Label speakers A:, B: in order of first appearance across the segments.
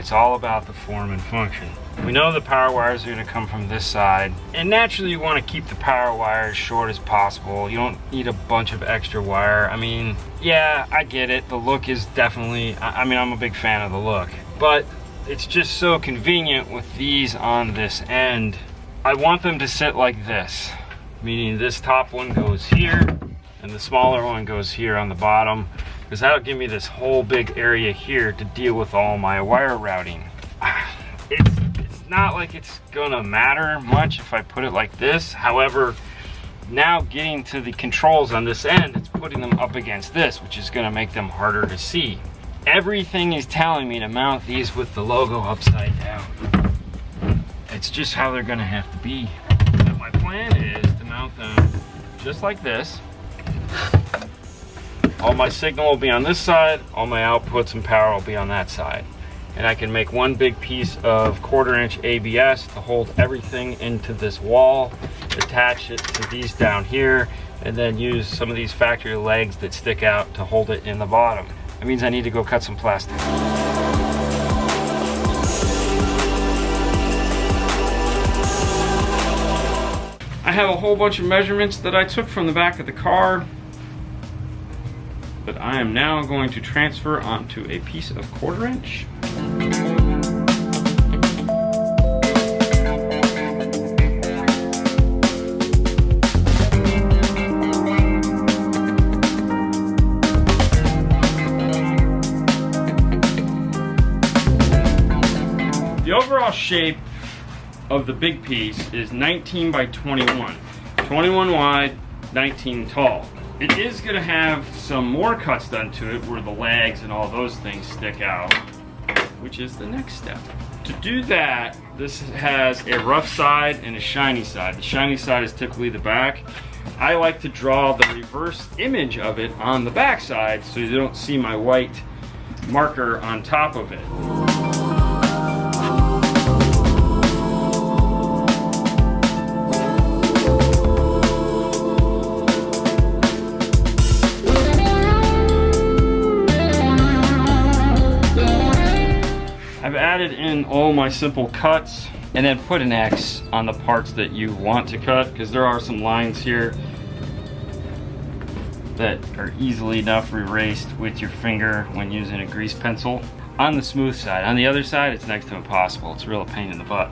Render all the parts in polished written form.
A: It's all about the form and function. We know the power wires are going to come from this side, and naturally you want to keep the power wire as short as possible. You don't need a bunch of extra wire. I mean, yeah, I get it. The look is definitely, I mean, I'm a big fan of the look, but it's just so convenient with these on this end. I want them to sit like this, meaning this top one goes here and the smaller one goes here on the bottom, because that'll give me this whole big area here to deal with all my wire routing. It's not like it's gonna matter much if I put it like this. However, now getting to the controls on this end, it's putting them up against this, which is gonna make them harder to see. Everything is telling me to mount these with the logo upside down. It's just how they're gonna have to be. But my plan is to mount them just like this. All my signal will be on this side, all my outputs and power will be on that side. And I can make one big piece of 1/4" ABS to hold everything into this wall, attach it to these down here, and then use some of these factory legs that stick out to hold it in the bottom. That means I need to go cut some plastic. I have a whole bunch of measurements that I took from the back of the car that I am now going to transfer onto a piece of 1/4". The overall shape of the big piece is 19 by 21. 21 wide, 19 tall. It is going to have some more cuts done to it where the legs and all those things stick out, which is the next step. To do that, this has a rough side and a shiny side. The shiny side is typically the back. I like to draw the reverse image of it on the back side so you don't see my white marker on top of it. I've added in all my simple cuts and then put an X on the parts that you want to cut, because there are some lines here that are easily enough erased with your finger when using a grease pencil. On the smooth side. On the other side, it's next to impossible. It's a real pain in the butt.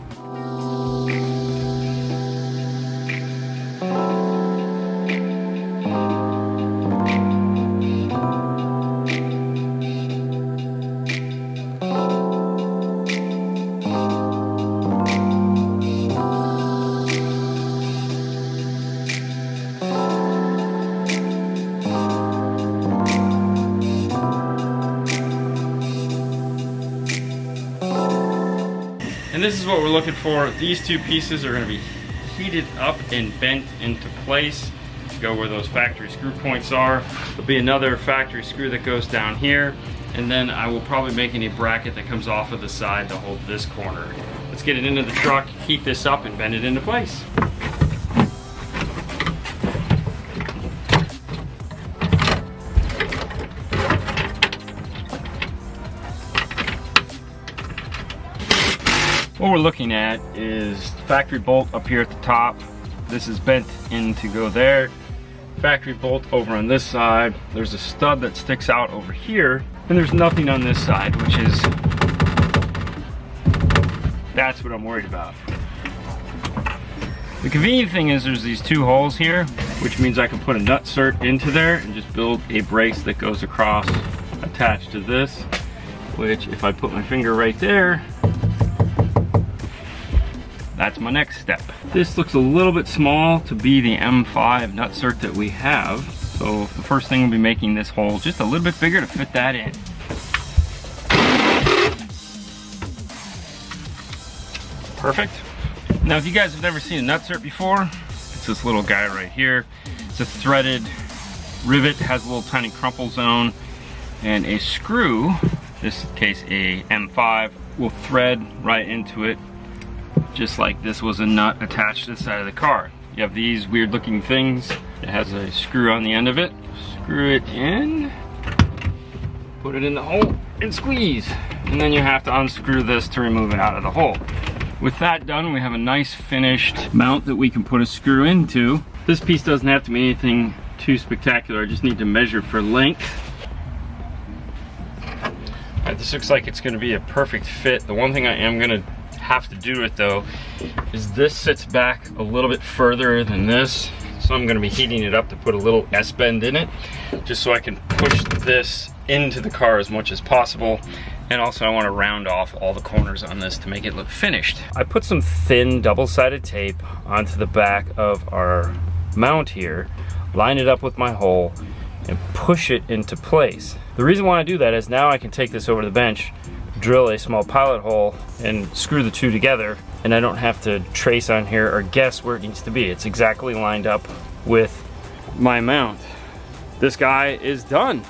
A: And this is what we're looking for. These two pieces are going to be heated up and bent into place to go where those factory screw points are. There'll be another factory screw that goes down here, and then I will probably make a bracket that comes off of the side to hold this corner. Let's get it into the truck, heat this up, and bend it into place. What we're looking at is factory bolt up here at the top. This is bent in to go there. Factory bolt over on this side. There's a stud that sticks out over here, and there's nothing on this side, which is, that's what I'm worried about. The convenient thing is there's these two holes here, which means I can put a nut cert into there and just build a brace that goes across attached to this, which if I put my finger right there, that's my next step. This looks a little bit small to be the M5 nut cert that we have. So the first thing will be making this hole just a little bit bigger to fit that in. Perfect. Now if you guys have never seen a nut cert before, it's this little guy right here. It's a threaded rivet, has a little tiny crumple zone, and a screw, in this case a M5, will thread right into it, just like this was a nut attached to the side of the car. You have these weird looking things. It has a screw on the end of it. Screw it in, put it in the hole, and squeeze. And then you have to unscrew this to remove it out of the hole. With that done, we have a nice finished mount that we can put a screw into. This piece doesn't have to be anything too spectacular. I just need to measure for length. This looks like it's gonna be a perfect fit. The one thing I am gonna have to do it though is this sits back a little bit further than this. So I'm gonna be heating it up to put a little S-bend in it, just so I can push this into the car as much as possible. And also I wanna round off all the corners on this to make it look finished. I put some thin double-sided tape onto the back of our mount here, line it up with my hole, and push it into place. The reason why I do that is now I can take this over to the bench, drill a small pilot hole, and screw the two together, and I don't have to trace on here or guess where it needs to be. It's exactly lined up with my mount. This guy is done.